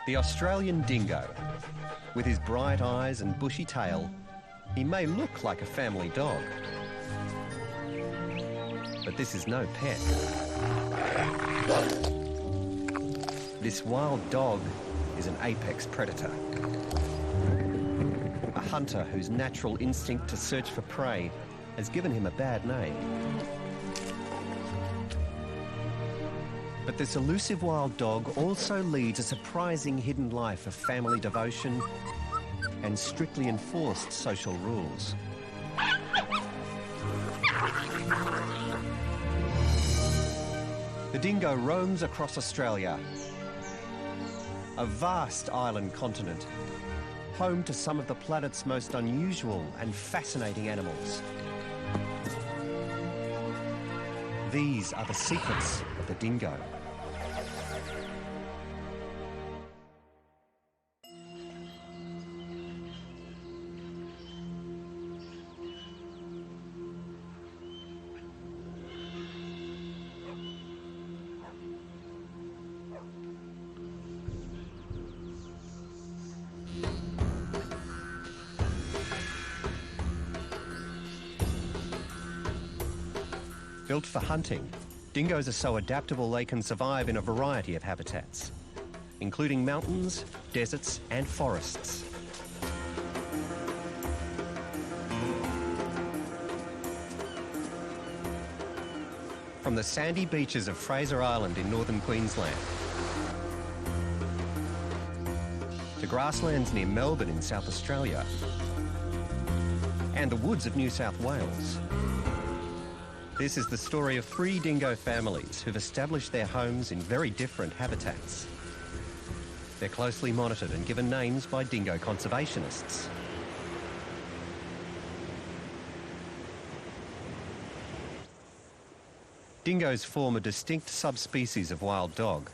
The Australian dingo. With his bright eyes and bushy tail, he may look like a family dog. But this is no pet. This wild dog is an apex predator. A hunter whose natural instinct to search for prey has given him a bad name. But this elusive wild dog also leads a surprising hidden life of family devotion and strictly enforced social rules. The dingo roams across Australia, a vast island continent, home to some of the planet's most unusual and fascinating animals. These are the secrets of the dingo. Built for hunting, dingoes are so adaptable they can survive in a variety of habitats, including mountains, deserts, and forests. From the sandy beaches of Fraser Island in northern Queensland to grasslands near Melbourne in South Australia and the woods of New South Wales. This is the story of 3 dingo families who've established their homes in very different habitats. They're closely monitored and given names by dingo conservationists. Dingoes form a distinct subspecies of wild dog,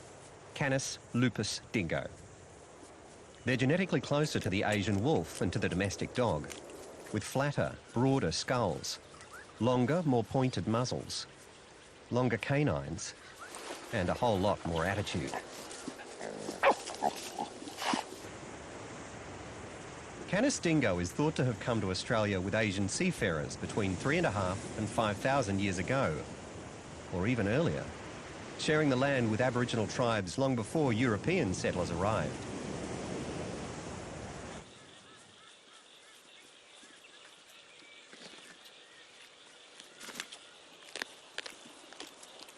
Canis lupus dingo. They're genetically closer to the Asian wolf than to the domestic dog, with flatter, broader skulls, longer, more pointed muzzles, longer canines, and a whole lot more attitude. Canis dingo is thought to have come to Australia with Asian seafarers between 3,500 and 5,000 years ago, or even earlier, sharing the land with Aboriginal tribes long before European settlers arrived.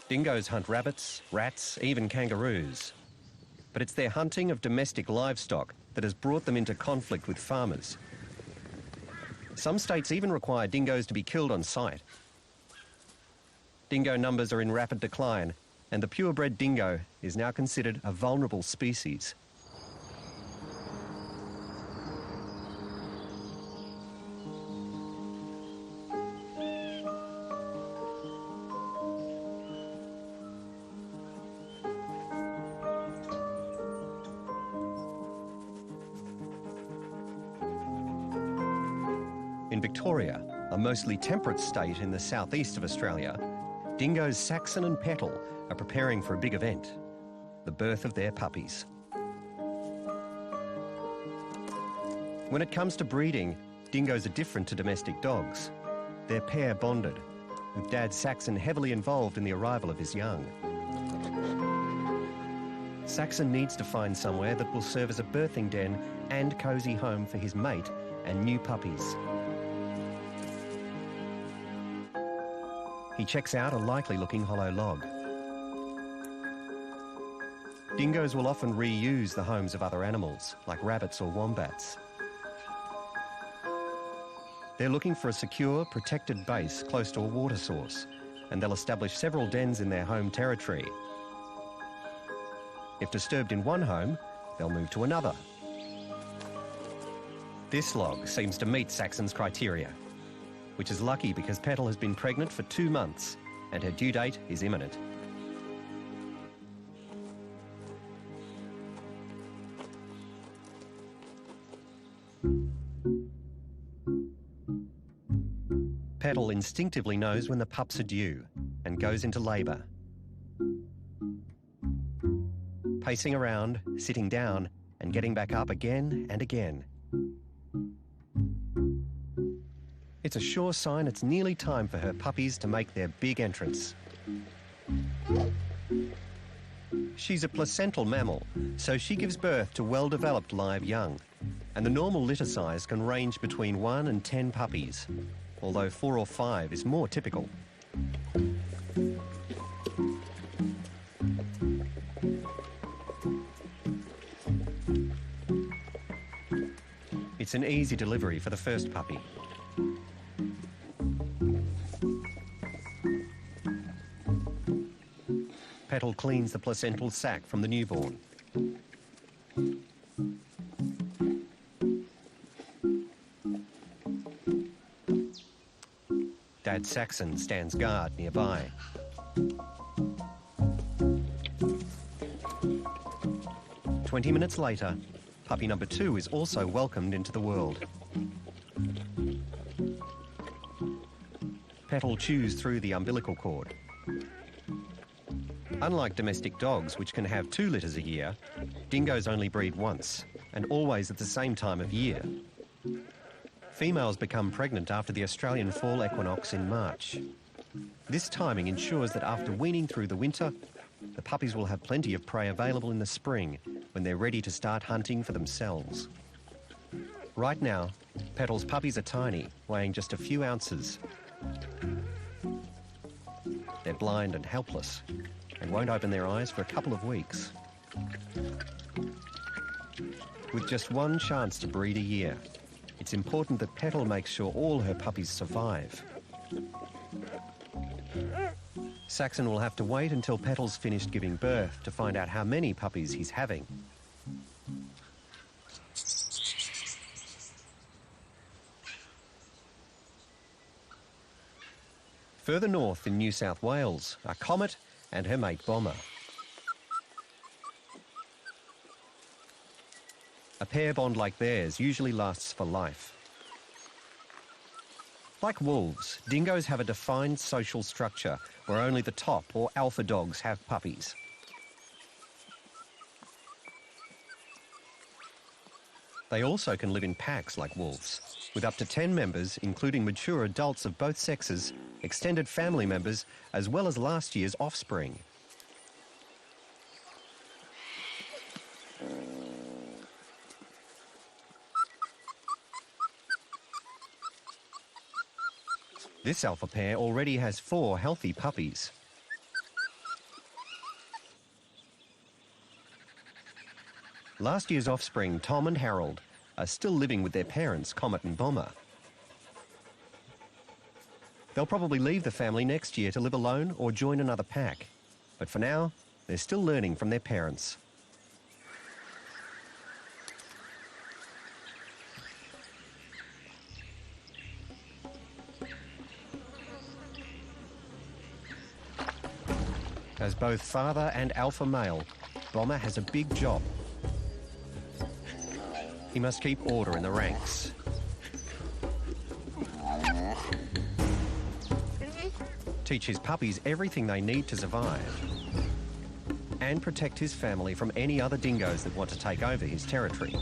Dingoes hunt rabbits, rats, even kangaroos. But it's their hunting of domestic livestock that has brought them into conflict with farmers. Some states even require dingoes to be killed on sight. Dingo numbers are in rapid decline, and the purebred dingo is now considered a vulnerable species. In Victoria, a mostly temperate state in the southeast of Australia, dingoes Saxon and Petal are preparing for a big event, the birth of their puppies. When it comes to breeding, dingoes are different to domestic dogs. They're pair bonded, with Dad Saxon heavily involved in the arrival of his young. Saxon needs to find somewhere that will serve as a birthing den and cosy home for his mate and new puppies. He checks out a likely-looking hollow log. Dingoes will often reuse the homes of other animals, like rabbits or wombats. They're looking for a secure, protected base close to a water source, and they'll establish several dens in their home territory. If disturbed in one home, they'll move to another. This log seems to meet Saxon's criteria, which is lucky because Petal has been pregnant for 2 months and her due date is imminent. Petal instinctively knows when the pups are due and goes into labour. Pacing around, sitting down, and getting back up again and again. It's a sure sign it's nearly time for her puppies to make their big entrance. She's a placental mammal, so she gives birth to well-developed live young, and the normal litter size can range between 1 and 10 puppies, although 4 or 5 is more typical. It's an easy delivery for the first puppy. Petal cleans the placental sac from the newborn. Dad Saxon stands guard nearby. "20 minutes later, puppy number 2 is also welcomed into the world. Petal chews through the umbilical cord. Unlike domestic dogs, which can have 2 litters a year, dingoes only breed once, and always at the same time of year. Females become pregnant after the Australian fall equinox in March. This timing ensures that after weaning through the winter, the puppies will have plenty of prey available in the spring when they're ready to start hunting for themselves. Right now, Petal's puppies are tiny, weighing just a few ounces. They're blind and helpless, and won't open their eyes for a couple of weeks. With just one chance to breed a year, it's important that Petal makes sure all her puppies survive. Saxon will have to wait until Petal's finished giving birth to find out how many puppies he's having. Further north in New South Wales are Comet and her mate Bomber. A pair bond like theirs usually lasts for life. Like wolves, dingoes have a defined social structure where only the top or alpha dogs have puppies. They also can live in packs like wolves, with up to 10 members, including mature adults of both sexes, extended family members, as well as last year's offspring. This alpha pair already has 4 healthy puppies. Last year's offspring, Tom and Harold, are still living with their parents, Comet and Bomber. They'll probably leave the family next year to live alone or join another pack. But for now, they're still learning from their parents. As both father and alpha male, Bomber has a big job. He must keep order in the ranks. Teach his puppies everything they need to survive. And protect his family from any other dingoes that want to take over his territory.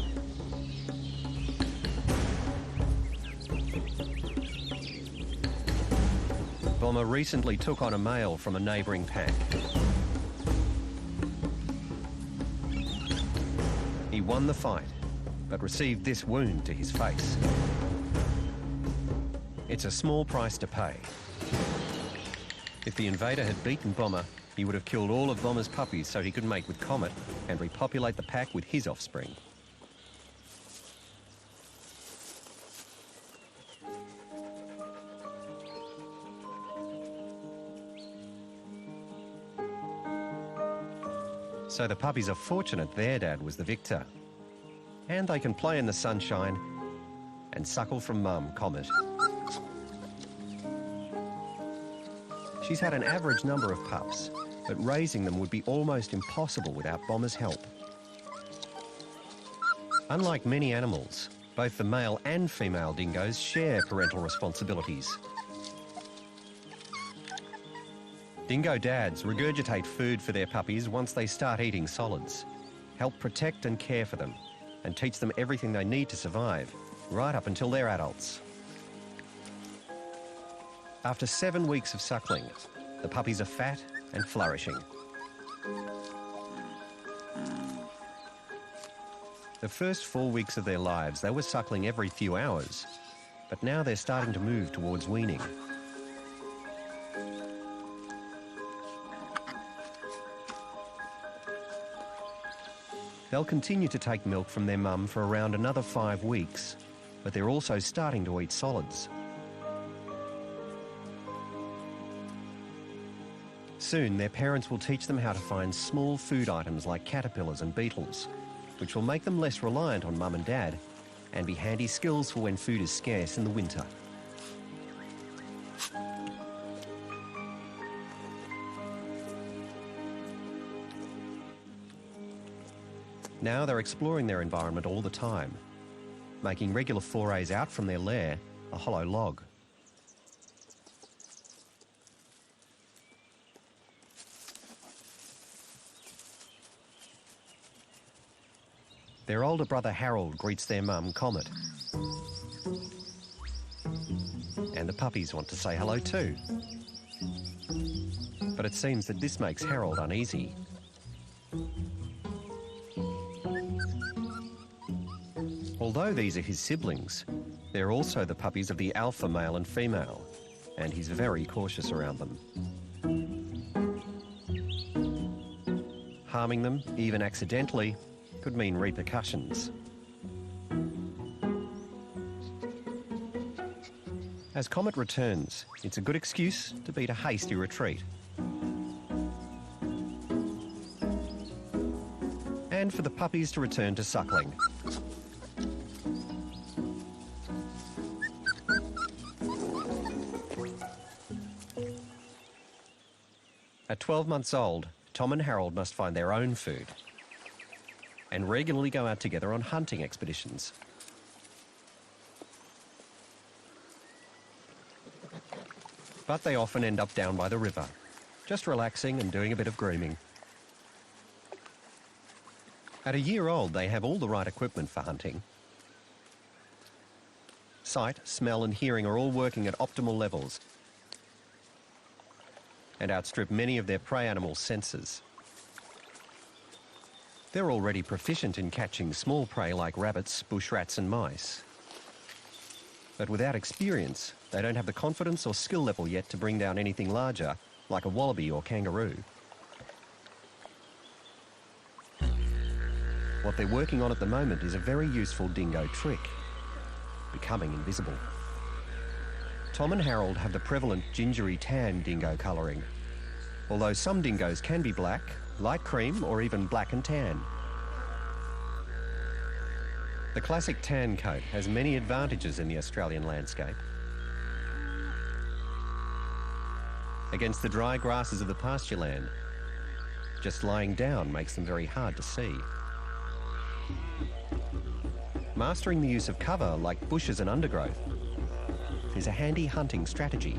Bomber recently took on a male from a neighbouring pack. He won the fight, but received this wound to his face. It's a small price to pay. If the invader had beaten Bomber, he would have killed all of Bomber's puppies so he could mate with Comet and repopulate the pack with his offspring. So the puppies are fortunate their dad was the victor. And they can play in the sunshine and suckle from Mum, Comet. She's had an average number of pups, but raising them would be almost impossible without Bomber's help. Unlike many animals, both the male and female dingoes share parental responsibilities. Dingo dads regurgitate food for their puppies once they start eating solids, help protect and care for them, and teach them everything they need to survive, right up until they're adults. After 7 weeks of suckling, the puppies are fat and flourishing. The first 4 weeks of their lives, they were suckling every few hours, but now they're starting to move towards weaning. They'll continue to take milk from their mum for around another 5 weeks, but they're also starting to eat solids. Soon, their parents will teach them how to find small food items like caterpillars and beetles, which will make them less reliant on mum and dad and be handy skills for when food is scarce in the winter. Now they're exploring their environment all the time, making regular forays out from their lair, a hollow log. Their older brother Harold greets their mum, Comet. And the puppies want to say hello too. But it seems that this makes Harold uneasy. Although these are his siblings, they're also the puppies of the alpha male and female, and he's very cautious around them. Harming them, even accidentally, could mean repercussions. As Comet returns, it's a good excuse to beat a hasty retreat. And for the puppies to return to suckling. At 12 months old, Tom and Harold must find their own food and regularly go out together on hunting expeditions. But they often end up down by the river, just relaxing and doing a bit of grooming. At a year old, they have all the right equipment for hunting. Sight, smell and hearing are all working at optimal levels and outstrip many of their prey animals' senses. They're already proficient in catching small prey like rabbits, bush rats and mice. But without experience, they don't have the confidence or skill level yet to bring down anything larger, like a wallaby or kangaroo. What they're working on at the moment is a very useful dingo trick, becoming invisible. Tom and Harold have the prevalent gingery tan dingo colouring, although some dingoes can be black, light cream or even black and tan. The classic tan coat has many advantages in the Australian landscape. Against the dry grasses of the pasture land, just lying down makes them very hard to see. Mastering the use of cover, like bushes and undergrowth, is a handy hunting strategy.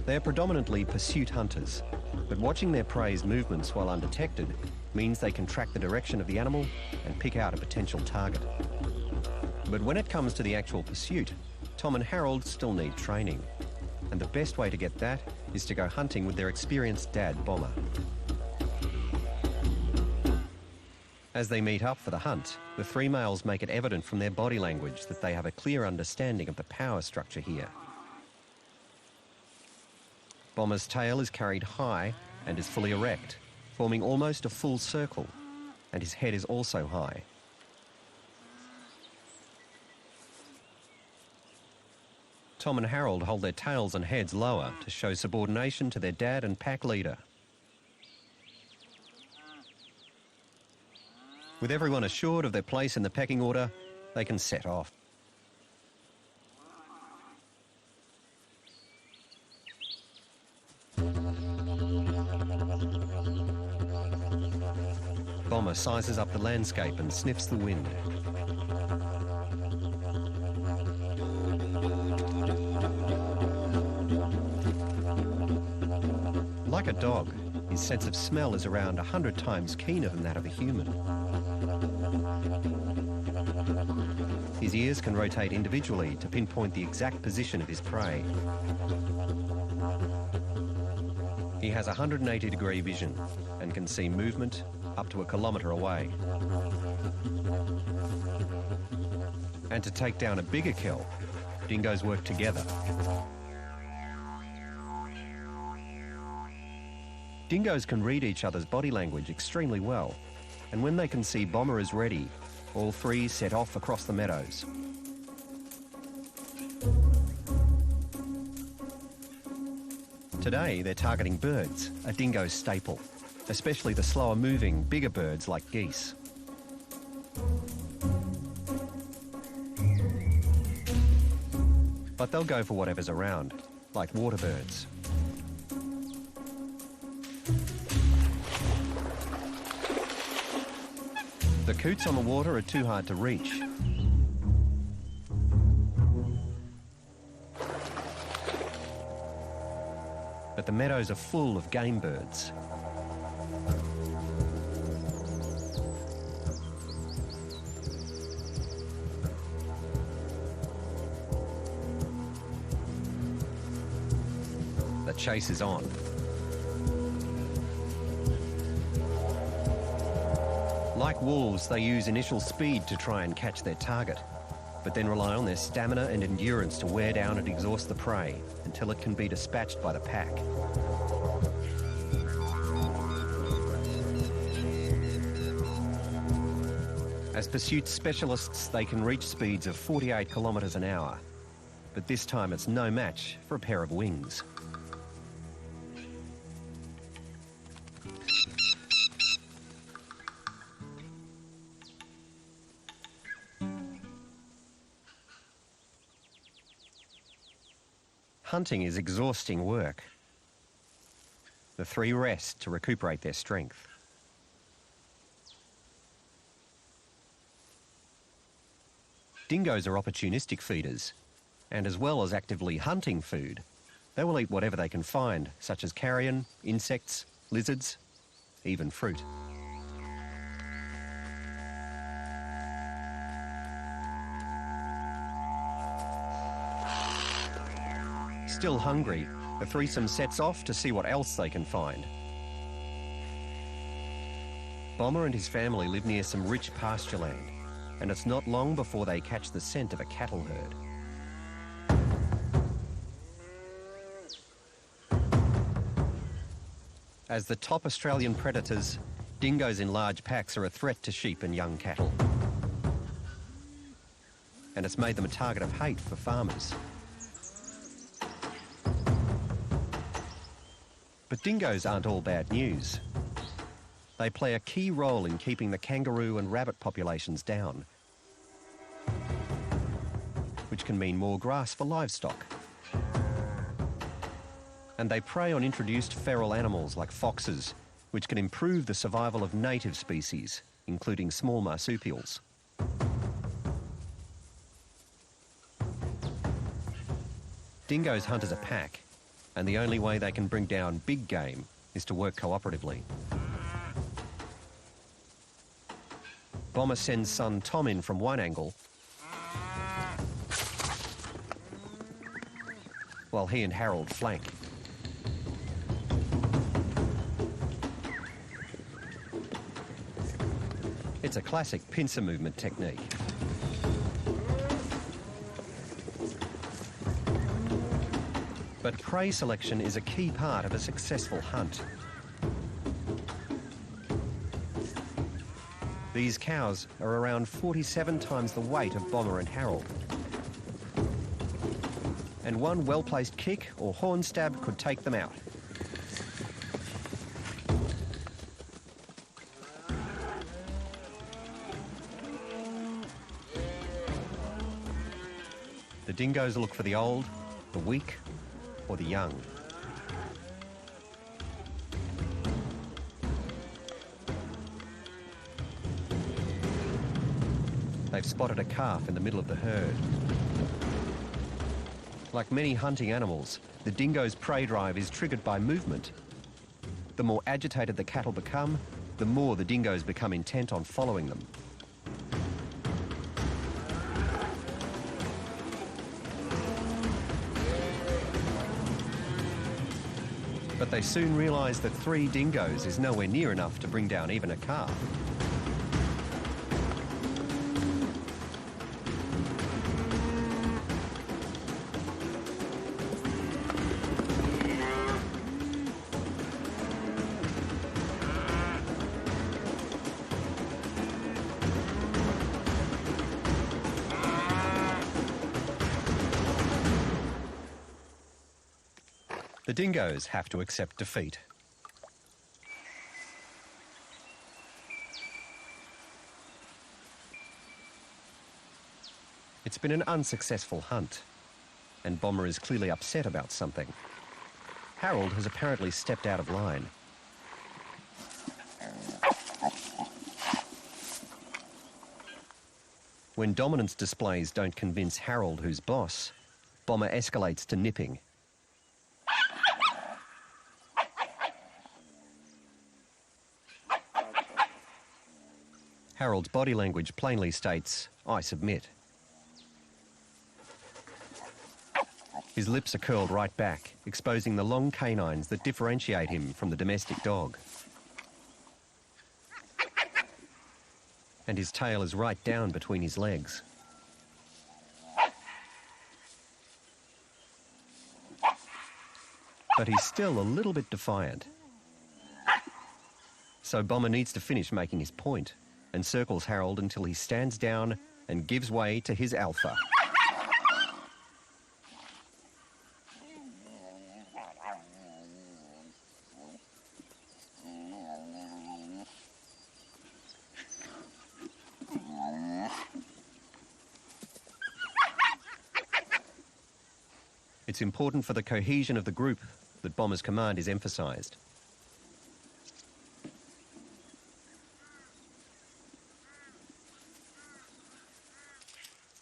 They are predominantly pursuit hunters, but watching their prey's movements while undetected means they can track the direction of the animal and pick out a potential target. But when it comes to the actual pursuit, Tom and Harold still need training, and the best way to get that is to go hunting with their experienced dad, Bomber. As they meet up for the hunt, the three males make it evident from their body language that they have a clear understanding of the power structure here. Bomber's tail is carried high and is fully erect, forming almost a full circle, and his head is also high. Tom and Harold hold their tails and heads lower to show subordination to their dad and pack leader. With everyone assured of their place in the pecking order, they can set off. Bomber sizes up the landscape and sniffs the wind. Like a dog, his sense of smell is around 100 times keener than that of a human. His ears can rotate individually to pinpoint the exact position of his prey. He has 180-degree vision and can see movement up to 1 kilometre away. And to take down a bigger kill, dingoes work together. Dingoes can read each other's body language extremely well, and when they can see Bomber is ready, all three set off across the meadows. Today, they're targeting birds, a dingo's staple, especially the slower-moving, bigger birds like geese. But they'll go for whatever's around, like water birds. The coots on the water are too hard to reach. But the meadows are full of game birds. The chase is on. Like wolves, they use initial speed to try and catch their target, but then rely on their stamina and endurance to wear down and exhaust the prey until it can be dispatched by the pack. As pursuit specialists, they can reach speeds of 48 kilometres an hour, but this time it's no match for a pair of wings. Hunting is exhausting work. The three rest to recuperate their strength. Dingoes are opportunistic feeders, and as well as actively hunting food, they will eat whatever they can find, such as carrion, insects, lizards, even fruit. Still hungry, the threesome sets off to see what else they can find. Bomber and his family live near some rich pasture land, and it's not long before they catch the scent of a cattle herd. As the top Australian predators, dingoes in large packs are a threat to sheep and young cattle. And it's made them a target of hate for farmers. But dingoes aren't all bad news. They play a key role in keeping the kangaroo and rabbit populations down, which can mean more grass for livestock. And they prey on introduced feral animals like foxes, which can improve the survival of native species, including small marsupials. Dingoes hunt as a pack, and the only way they can bring down big game is to work cooperatively. Bomber sends son Tom in from one angle, while he and Harold flank. It's a classic pincer movement technique. But prey selection is a key part of a successful hunt. These cows are around 47 times the weight of Bomber and Harold. And one well-placed kick or horn stab could take them out. The dingoes look for the old, the weak, or the young. They've spotted a calf in the middle of the herd. Like many hunting animals, the dingo's prey drive is triggered by movement. The more agitated the cattle become, the more the dingoes become intent on following them. But they soon realise that 3 dingoes is nowhere near enough to bring down even a calf. The dingoes have to accept defeat. It's been an unsuccessful hunt, and Bomber is clearly upset about something. Harold has apparently stepped out of line. When dominance displays don't convince Harold who's boss, Bomber escalates to nipping. Harold's body language plainly states, "I submit." His lips are curled right back, exposing the long canines that differentiate him from the domestic dog. And his tail is right down between his legs. But he's still a little bit defiant. So Bomber needs to finish making his point and circles Harold until he stands down and gives way to his alpha. It's important for the cohesion of the group that Bomber's command is emphasised.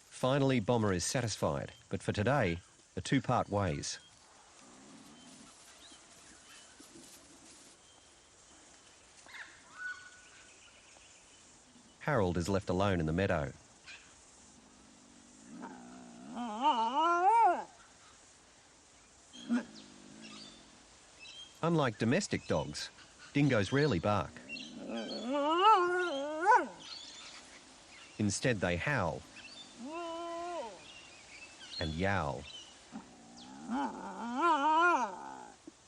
Finally, Bomber is satisfied, but for today, the 2 part ways. Harold is left alone in the meadow. Unlike domestic dogs, dingoes rarely bark. Instead, they howl and yowl.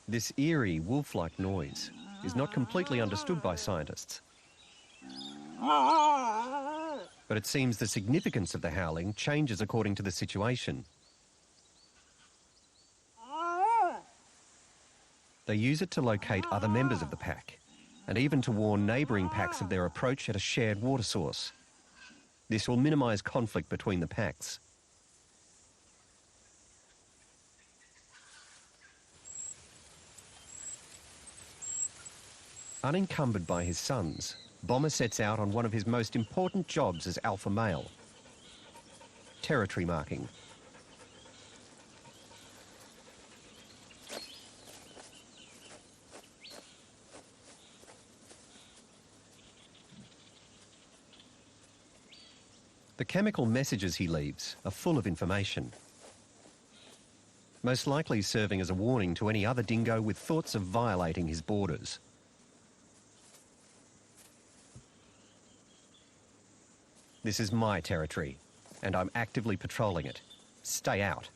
This eerie wolf-like noise is not completely understood by scientists. But it seems the significance of the howling changes according to the situation. They use it to locate other members of the pack, and even to warn neighbouring packs of their approach at a shared water source. This will minimise conflict between the packs. Unencumbered by his sons, Bomber sets out on one of his most important jobs as alpha male: territory marking. The chemical messages he leaves are full of information, most likely serving as a warning to any other dingo with thoughts of violating his borders. This is my territory, and I'm actively patrolling it. Stay out.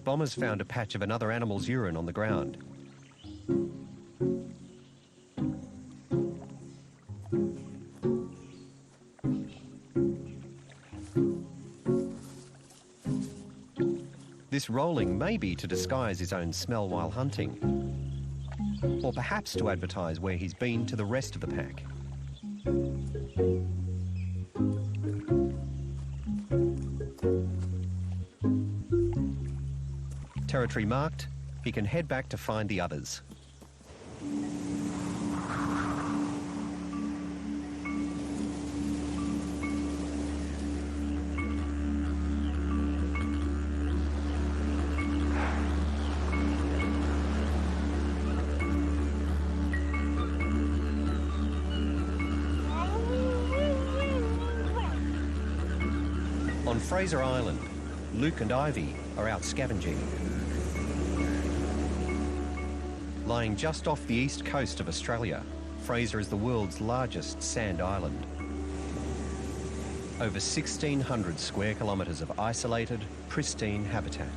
Bomber's found a patch of another animal's urine on the ground. This rolling may be to disguise his own smell while hunting, or perhaps to advertise where he's been to the rest of the pack. Territory marked, he can head back to find the others. On Fraser Island, Luke and Ivy are out scavenging. Lying just off the east coast of Australia, Fraser is the world's largest sand island. Over 1,600 square kilometres of isolated, pristine habitat.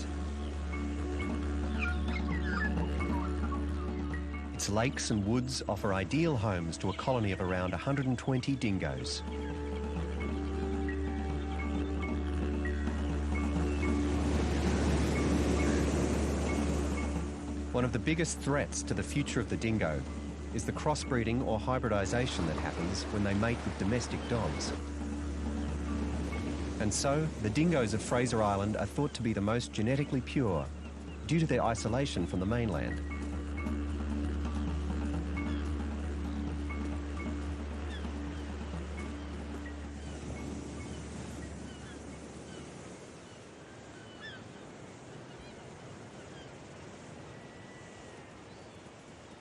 Its lakes and woods offer ideal homes to a colony of around 120 dingoes. One of the biggest threats to the future of the dingo is the crossbreeding or hybridisation that happens when they mate with domestic dogs. And so, the dingoes of Fraser Island are thought to be the most genetically pure due to their isolation from the mainland.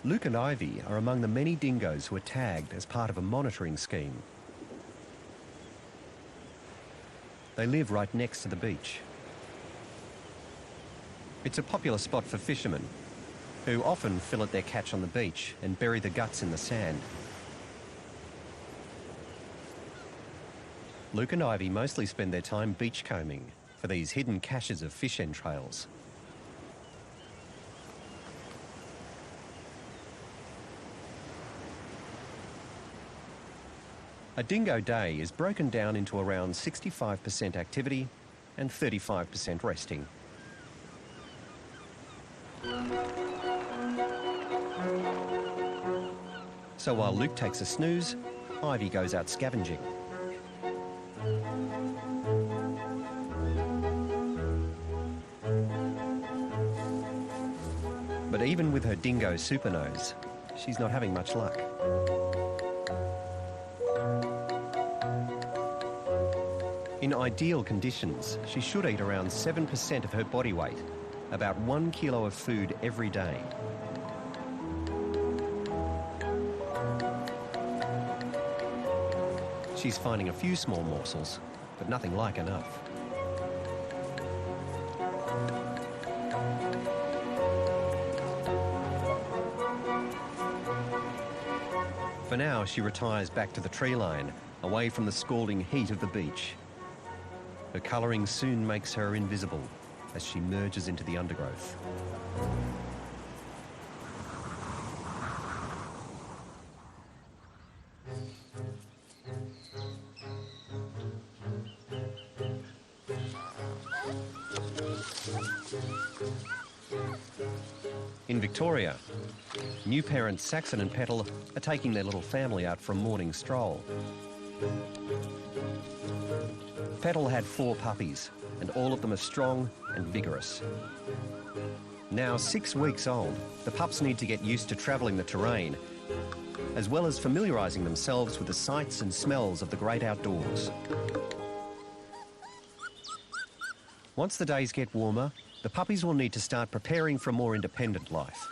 Luke and Ivy are among the many dingoes who are tagged as part of a monitoring scheme. They live right next to the beach. It's a popular spot for fishermen, who often fillet their catch on the beach and bury the guts in the sand. Luke and Ivy mostly spend their time beach combing for these hidden caches of fish entrails. A dingo day is broken down into around 65% activity and 35% resting. So while Luke takes a snooze, Ivy goes out scavenging. But even with her dingo supernose, she's not having much luck. In ideal conditions, she should eat around 7% of her body weight, about 1 kilo of food every day. She's finding a few small morsels, but nothing like enough. For now, she retires back to the tree line, away from the scalding heat of the beach. Her colouring soon makes her invisible as she merges into the undergrowth. In Victoria, new parents Saxon and Petal are taking their little family out for a morning stroll. Petal had 4 puppies, and all of them are strong and vigorous. Now 6 weeks old, the pups need to get used to travelling the terrain, as well as familiarising themselves with the sights and smells of the great outdoors. Once the days get warmer, the puppies will need to start preparing for a more independent life.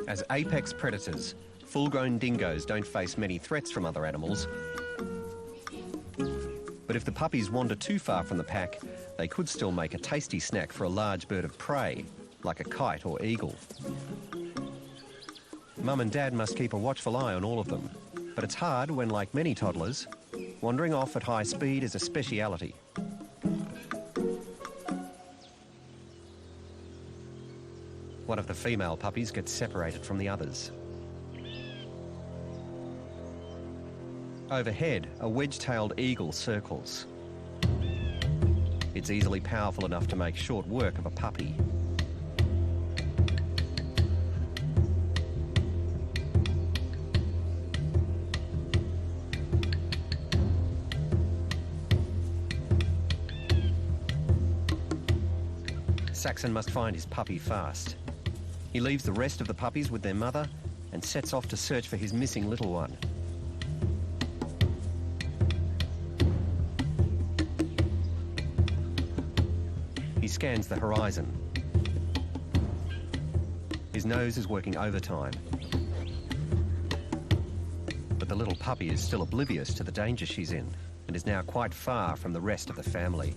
As apex predators, full-grown dingoes don't face many threats from other animals. But if the puppies wander too far from the pack, they could still make a tasty snack for a large bird of prey, like a kite or eagle. Mum and Dad must keep a watchful eye on all of them, but it's hard when, like many toddlers, wandering off at high speed is a speciality. One of the female puppies gets separated from the others. Overhead, a wedge-tailed eagle circles. It's easily powerful enough to make short work of a puppy. Saxon must find his puppy fast. He leaves the rest of the puppies with their mother and sets off to search for his missing little one. He scans the horizon. His nose is working overtime. But the little puppy is still oblivious to the danger she's in and is now quite far from the rest of the family.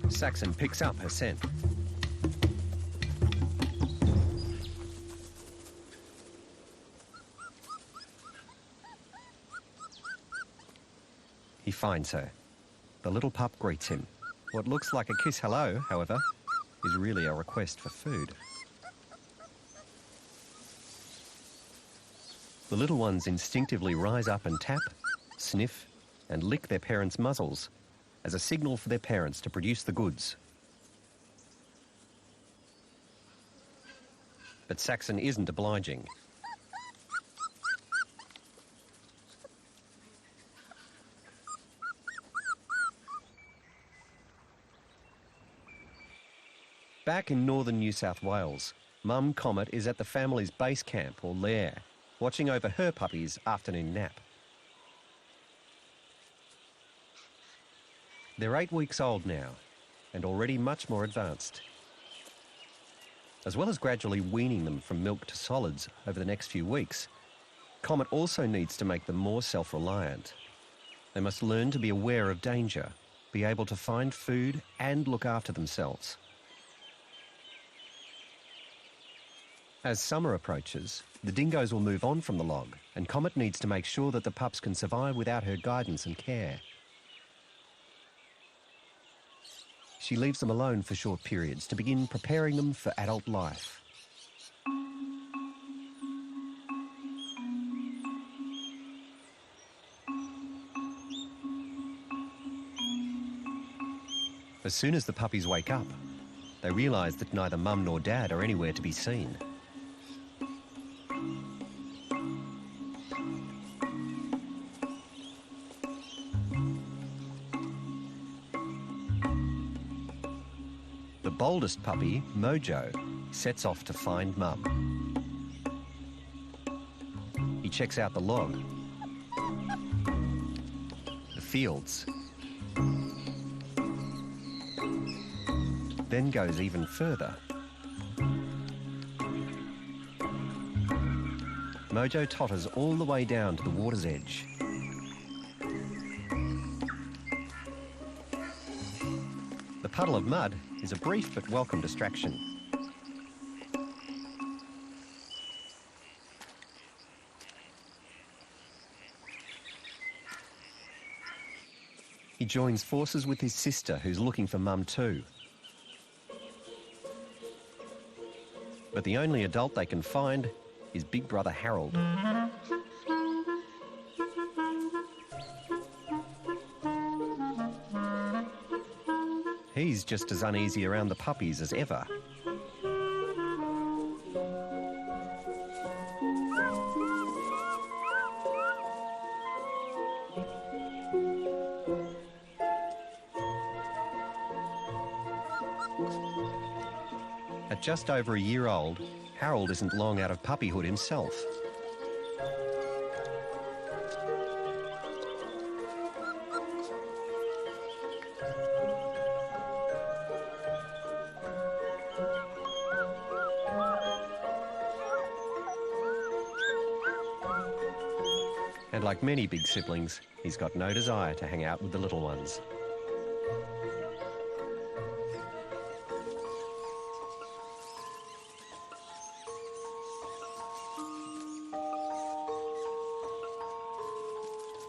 Saxon picks up her scent. He finds her. The little pup greets him. What looks like a kiss hello, however, is really a request for food. The little ones instinctively rise up and tap, sniff, and lick their parents' muzzles as a signal for their parents to produce the goods. But Saxon isn't obliging. Back in northern New South Wales, Mum Comet is at the family's base camp, or lair, watching over her puppy's afternoon nap. They're 8 weeks old now, and already much more advanced. As well as gradually weaning them from milk to solids over the next few weeks, Comet also needs to make them more self-reliant. They must learn to be aware of danger, be able to find food and look after themselves. As summer approaches, the dingoes will move on from the log, and Comet needs to make sure that the pups can survive without her guidance and care. She leaves them alone for short periods to begin preparing them for adult life. As soon as the puppies wake up, they realise that neither Mum nor Dad are anywhere to be seen. The boldest puppy, Mojo, sets off to find Mum. He checks out the log, the fields, then goes even further. Mojo totters all the way down to the water's edge. The puddle of mud is a brief but welcome distraction. He joins forces with his sister, who's looking for Mum too. But the only adult they can find is Big Brother Harold. He's just as uneasy around the puppies as ever. At just over a year old, Harold isn't long out of puppyhood himself. And like many big siblings, he's got no desire to hang out with the little ones.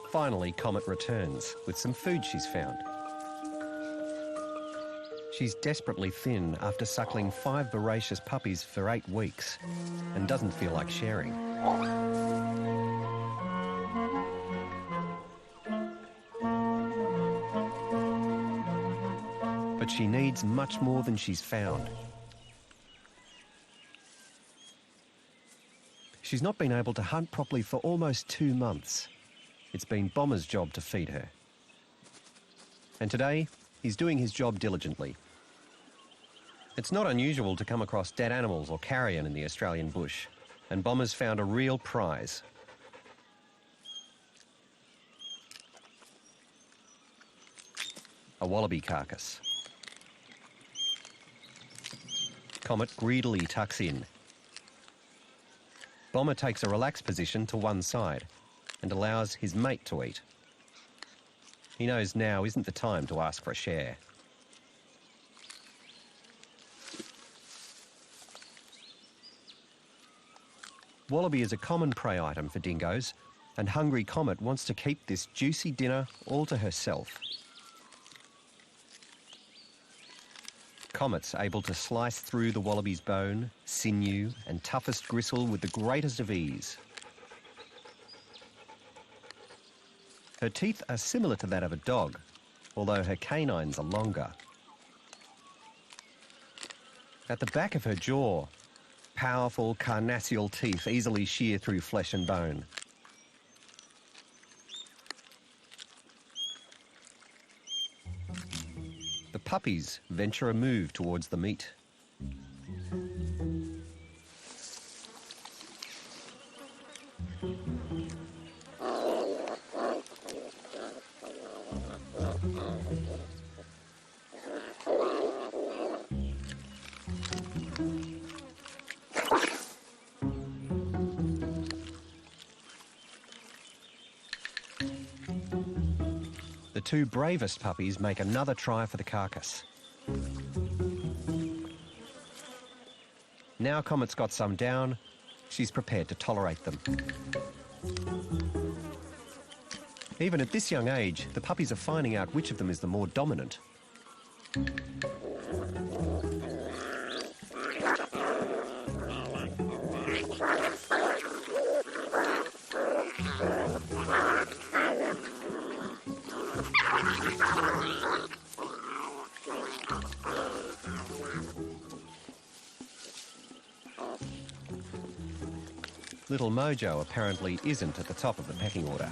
Finally, Comet returns with some food she's found. She's desperately thin after suckling 5 voracious puppies for 8 weeks and doesn't feel like sharing. But she needs much more than she's found. She's not been able to hunt properly for almost 2 months. It's been Bomber's job to feed her. And today, he's doing his job diligently. It's not unusual to come across dead animals or carrion in the Australian bush, and Bomber's found a real prize. A wallaby carcass. Comet greedily tucks in. Bomber takes a relaxed position to one side and allows his mate to eat. He knows now isn't the time to ask for a share. Wallaby is a common prey item for dingoes, and hungry Comet wants to keep this juicy dinner all to herself. Comet's able to slice through the wallaby's bone, sinew and toughest gristle with the greatest of ease. Her teeth are similar to that of a dog, although her canines are longer. At the back of her jaw, powerful carnassial teeth easily shear through flesh and bone. The puppies venture a move towards the meat. The two bravest puppies make another try for the carcass. Now Comet's got some down, she's prepared to tolerate them. Even at this young age, the puppies are finding out which of them is the more dominant. Little Mojo apparently isn't at the top of the pecking order.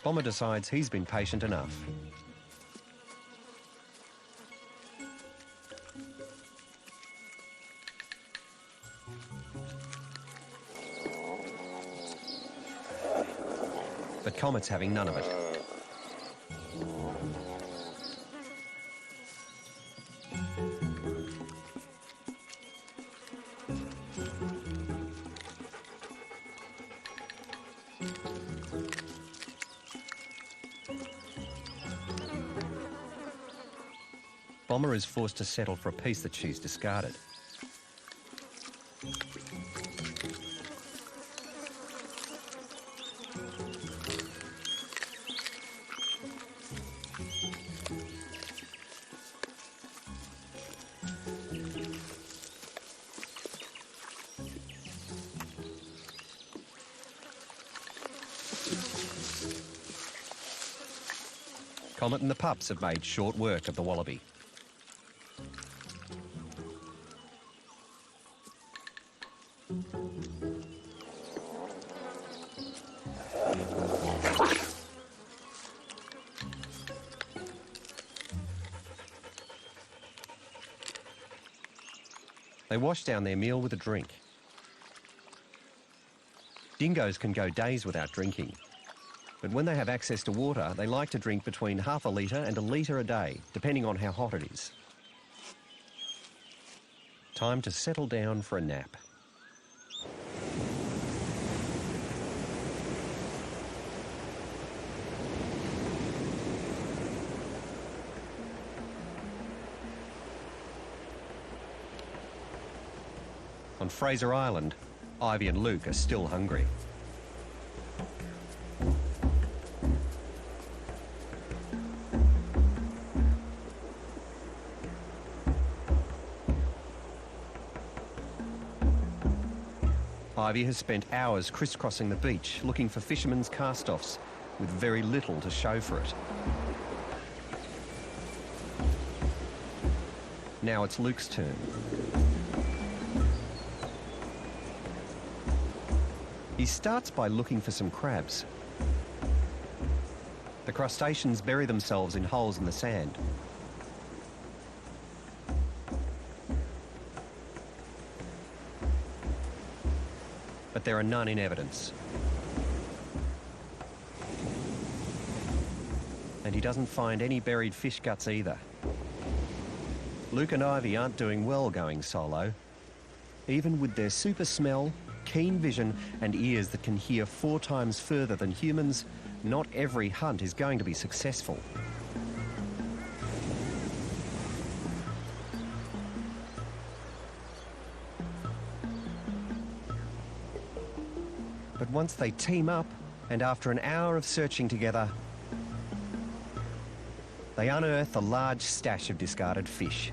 Bomber decides he's been patient enough. But Comet's having none of it. Bomber is forced to settle for a piece that she's discarded. Comet and the pups have made short work of the wallaby. They wash down their meal with a drink. Dingoes can go days without drinking, but when they have access to water, they like to drink between half a litre and a litre a day, depending on how hot it is. Time to settle down for a nap. On Fraser Island, Ivy and Luke are still hungry. Ivy has spent hours crisscrossing the beach looking for fishermen's cast-offs with very little to show for it. Now it's Luke's turn. He starts by looking for some crabs. The crustaceans bury themselves in holes in the sand. But there are none in evidence. And he doesn't find any buried fish guts either. Luke and Ivy aren't doing well going solo. Even with their super smell, keen vision and ears that can hear 4 times further than humans, not every hunt is going to be successful. But once they team up, and after an hour of searching together, they unearth a large stash of discarded fish.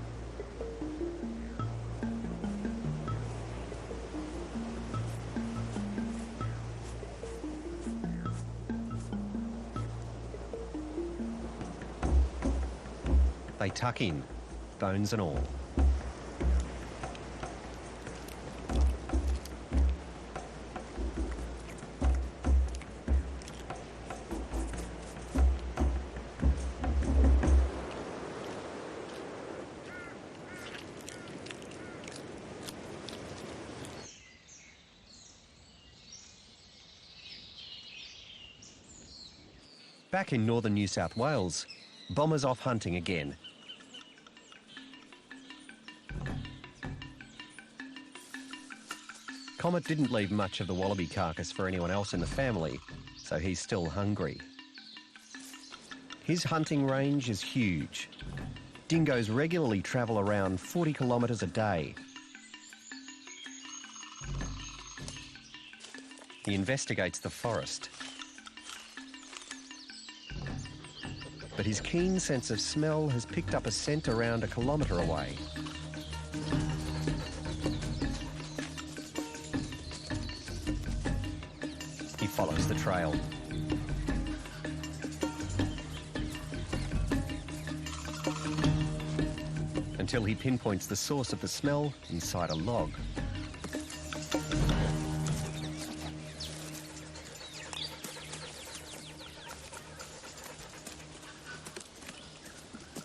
They tuck in, bones and all. Back in northern New South Wales, Bomber's off hunting again. Comet didn't leave much of the wallaby carcass for anyone else in the family, so he's still hungry. His hunting range is huge. Dingoes regularly travel around 40 kilometres a day. He investigates the forest. But his keen sense of smell has picked up a scent around 1 kilometre away. He follows the trail. Until he pinpoints the source of the smell inside a log.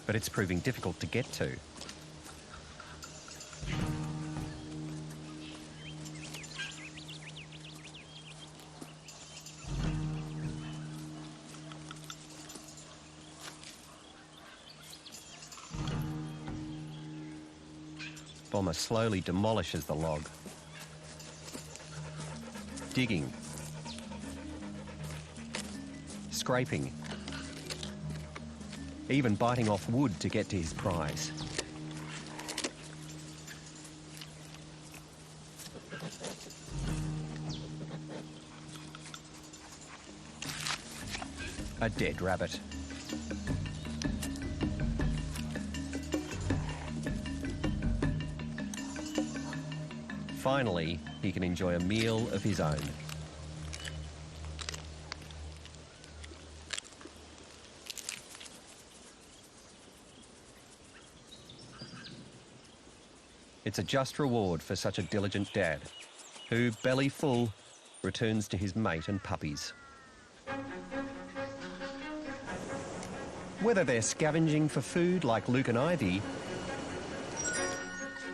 But it's proving difficult to get to. Bomber slowly demolishes the log, digging, scraping, even biting off wood to get to his prize. A dead rabbit. Finally, he can enjoy a meal of his own. It's a just reward for such a diligent dad, who, belly full, returns to his mate and puppies. Whether they're scavenging for food like Luke and Ivy,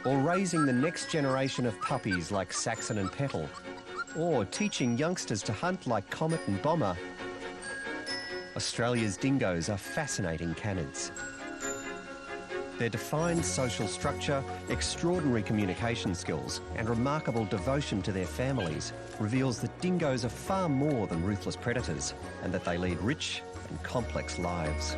or raising the next generation of puppies like Saxon and Petal, or teaching youngsters to hunt like Comet and Bomber, Australia's dingoes are fascinating canids. Their defined social structure, extraordinary communication skills, and remarkable devotion to their families reveals that dingoes are far more than ruthless predators, and that they lead rich and complex lives.